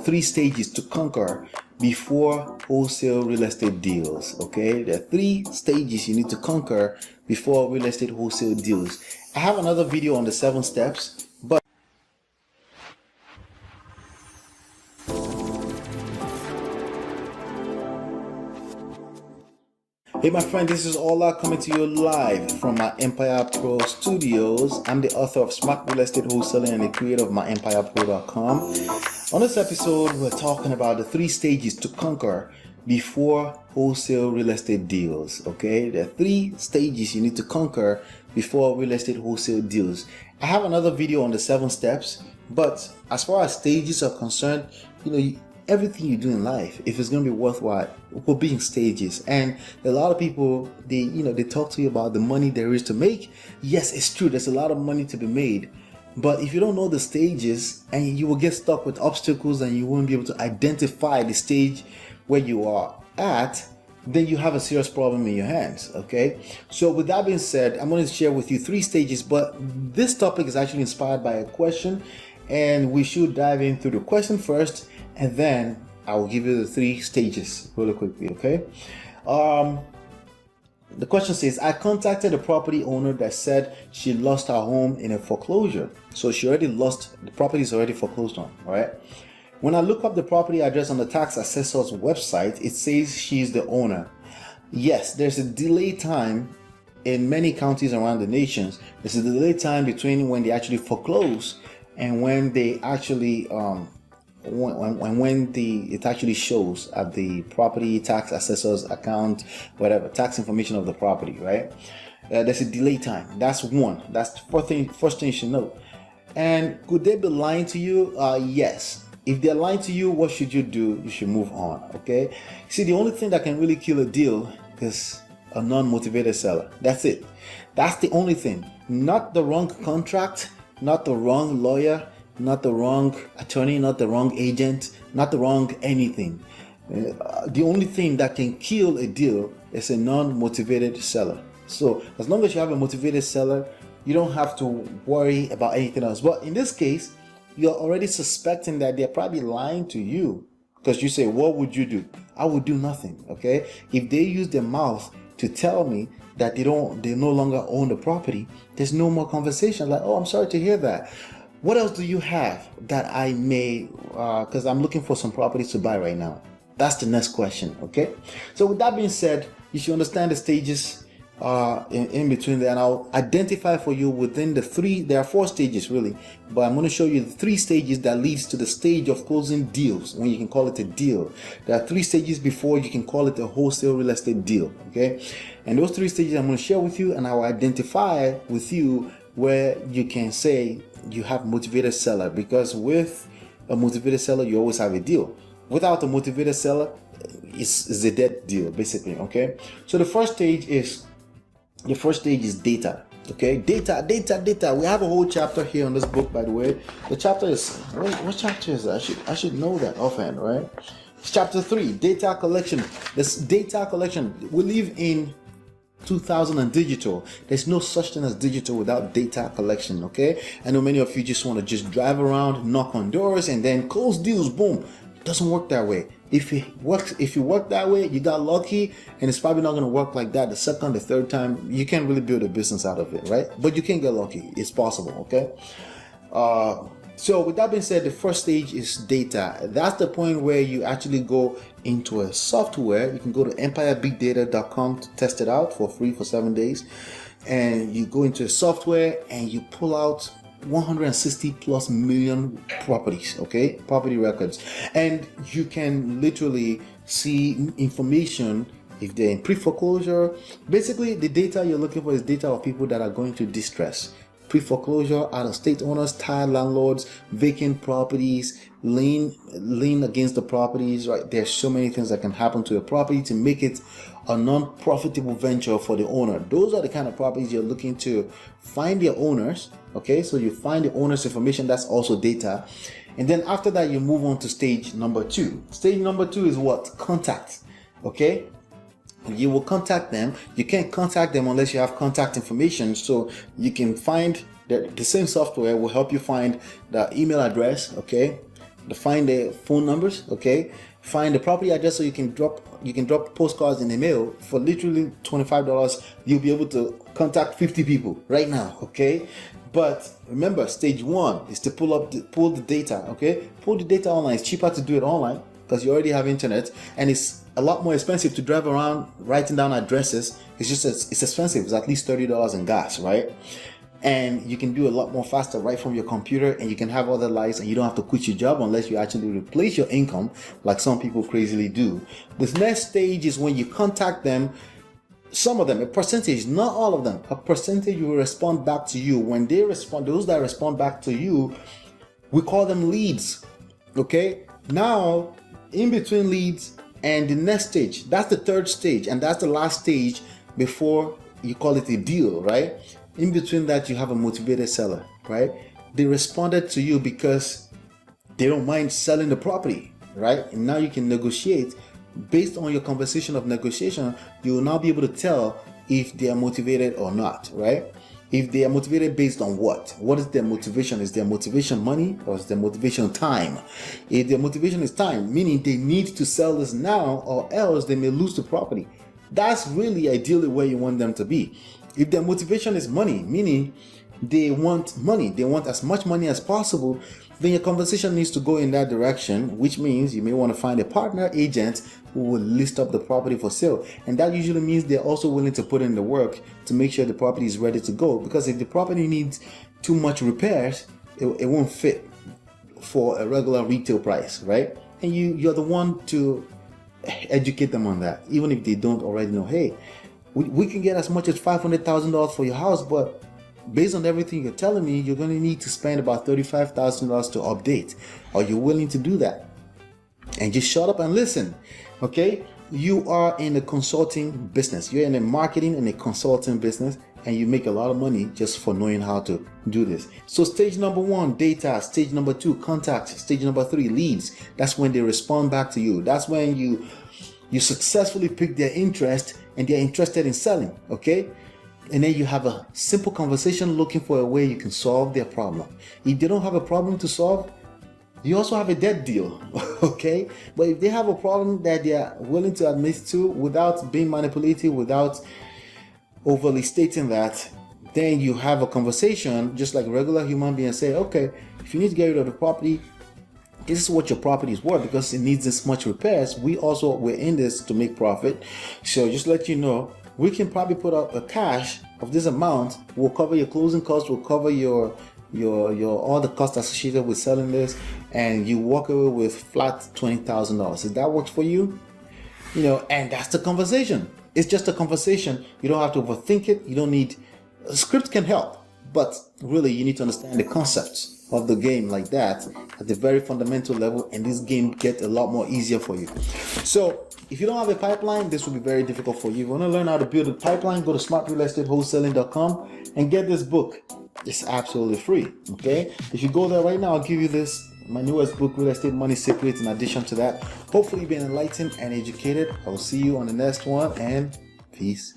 3 stages to conquer before wholesale real estate deals. Okay, there are 3 stages you need to conquer before real estate wholesale deals. I have another video on the 7 steps, but hey my friend, this is Ola coming to you live from my Empire Pro Studios. I'm the author of Smart Real Estate Wholesaling and the creator of myempirepro.com. On this episode, we're talking about the 3 stages to conquer before wholesale real estate deals. Okay, there are 3 stages you need to conquer before real estate wholesale deals. I have another video on the 7 steps, but as far as stages are concerned, everything you do in life, if it's going to be worthwhile, will be in stages. And a lot of people, they talk to you about the money there is to make. Yes, it's true. There's a lot of money to be made. But if you don't know the stages, and you will get stuck with obstacles and you won't be able to identify the stage where you are at, then you have a serious problem in your hands. Okay. So with that being said, I'm going to share with you 3 stages, but this topic is actually inspired by a question, and we should dive into the question first, and then I will give you the 3 stages really quickly, okay? The question says, I contacted a property owner that said she lost her home in a foreclosure. So she already lost, the property is already foreclosed on, right? When I look up the property address on the tax assessor's website, it says she's the owner. Yes, there's a delay time in many counties around the nation. There's a delay time between when they actually foreclose and when they actually it actually shows at the property tax assessor's account, whatever tax information of the property, right? There's a delay time. That's one. That's the first thing you should know. And could they be lying to you? Yes. If they're lying to you, what should you do? You should move on. Okay. See, the only thing that can really kill a deal is a non-motivated seller. That's it. That's the only thing. Not the wrong contract, not the wrong lawyer, not the wrong attorney, not the wrong agent, not the wrong anything. The only thing that can kill a deal is a non-motivated seller. So as long as you have a motivated seller, you don't have to worry about anything else. But in this case, you're already suspecting that they're probably lying to you, because you say, what would you do? I would do nothing. Okay. If they use their mouth to tell me that they no longer own the property, there's no more conversation. Like, oh, I'm sorry to hear that. What else do you have that I may, because I'm looking for some properties to buy right now? That's the next question, okay? So with that being said, you should understand the stages in between there, and I'll identify for you within the 3, there are 4 stages really, but I'm going to show you the 3 stages that leads to the stage of closing deals, when you can call it a deal. There are 3 stages before you can call it a wholesale real estate deal, okay? And those 3 stages I'm going to share with you, and I will identify with you where you can say you have motivated seller, because with a motivated seller you always have a deal. Without a motivated seller, it's a dead deal basically. Okay, so the first stage is data. Okay, data. We have a whole chapter here on this book, by the way. The chapter is, what chapter is that? I should know that offhand, right? It's chapter 3, data collection. This data collection, we live in 2000 and digital. There's no such thing as digital without data collection. Okay, I know many of you just want to just drive around, knock on doors, and then close deals. Boom. It doesn't work that way. If you work that way, you got lucky, and it's probably not going to work like that the second, the third time. You can't really build a business out of it, right? But you can get lucky. It's possible. Okay. So with that being said, the first stage is data. That's the point where you actually go into a software. You can go to empirebigdata.com to test it out for free for 7 days. And you go into a software and you pull out 160 plus million properties, okay? Property records. And you can literally see information if they're in pre-foreclosure. Basically, the data you're looking for is data of people that are going through distress. Pre-foreclosure, out-of-state owners, tired landlords, vacant properties, lien against the properties, right? There's so many things that can happen to a property to make it a non-profitable venture for the owner. Those are the kind of properties you're looking to find their owners, okay? So you find the owner's information, that's also data. And then after that, you move on to stage number 2. Stage number 2 is what? Contact, okay? You will contact them. You can't contact them unless you have contact information. So you can find the same software will help you find the email address, okay, find the phone numbers, okay, find the property address, so you can drop postcards in the mail for literally $25. You'll be able to contact 50 people right now, okay? But remember, stage one is to pull the data, okay? Pull the data online. It's cheaper to do it online because you already have internet, and it's a lot more expensive to drive around writing down addresses. It's expensive. It's at least $30 in gas, right? And you can do a lot more faster right from your computer, and you can have other lives, and you don't have to quit your job unless you actually replace your income like some people crazily do. This next stage is when you contact them. Some of them, a percentage, not all of them, a percentage will respond back to you. When they respond, those that respond back to you, we call them leads, okay? Now, in between leads and the next stage, that's the third stage, and that's the last stage before you call it a deal, right? In between that, you have a motivated seller, right? They responded to you because they don't mind selling the property, right? And now you can negotiate. Based on your conversation of negotiation, you will now be able to tell if they are motivated or not, right? If they are motivated based on what? What is their motivation? Is their motivation money, or is their motivation time? If their motivation is time, meaning they need to sell this now or else they may lose the property, that's really ideally where you want them to be. If their motivation is money, meaning they want money, they want as much money as possible, then your conversation needs to go in that direction, which means you may want to find a partner agent who will list up the property for sale. And that usually means they're also willing to put in the work to make sure the property is ready to go. Because if the property needs too much repairs, it won't fit for a regular retail price, right? And you're the one to educate them on that, even if they don't already know. Hey, we can get as much as $500,000 for your house, but based on everything you're telling me, you're going to need to spend about $35,000 to update. Are you willing to do that? And just shut up and listen, okay? You are in a consulting business. You're in a marketing and a consulting business, and you make a lot of money just for knowing how to do this. So stage number one, data. Stage number two, contacts. Stage number three, leads. That's when they respond back to you. That's when you successfully pick their interest and they're interested in selling, okay? And then you have a simple conversation looking for a way you can solve their problem. If they don't have a problem to solve, you also have a dead deal, okay? But if they have a problem that they are willing to admit to without being manipulative, without overly stating that, then you have a conversation just like a regular human being and say, okay, if you need to get rid of the property, this is what your property is worth because it needs this much repairs. We're in this to make profit. So just let you know, we can probably put up a cash of this amount. We'll cover your closing costs. We'll cover your all the costs associated with selling this, and you walk away with flat $20,000. If that works for you, and that's the conversation. It's just a conversation. You don't have to overthink it. You don't need a script can help, but really you need to understand the concepts of the game like that at the very fundamental level, and this game gets a lot more easier for you. So if you don't have a pipeline, this will be very difficult for you. If you want to learn how to build a pipeline, go to smartrealestatewholesaling.com and get this book. It's absolutely free, okay? If you go there right now, I'll give you my newest book, Real Estate Money Secrets. In addition to that, hopefully you've been enlightened and educated. I will see you on the next one, and peace.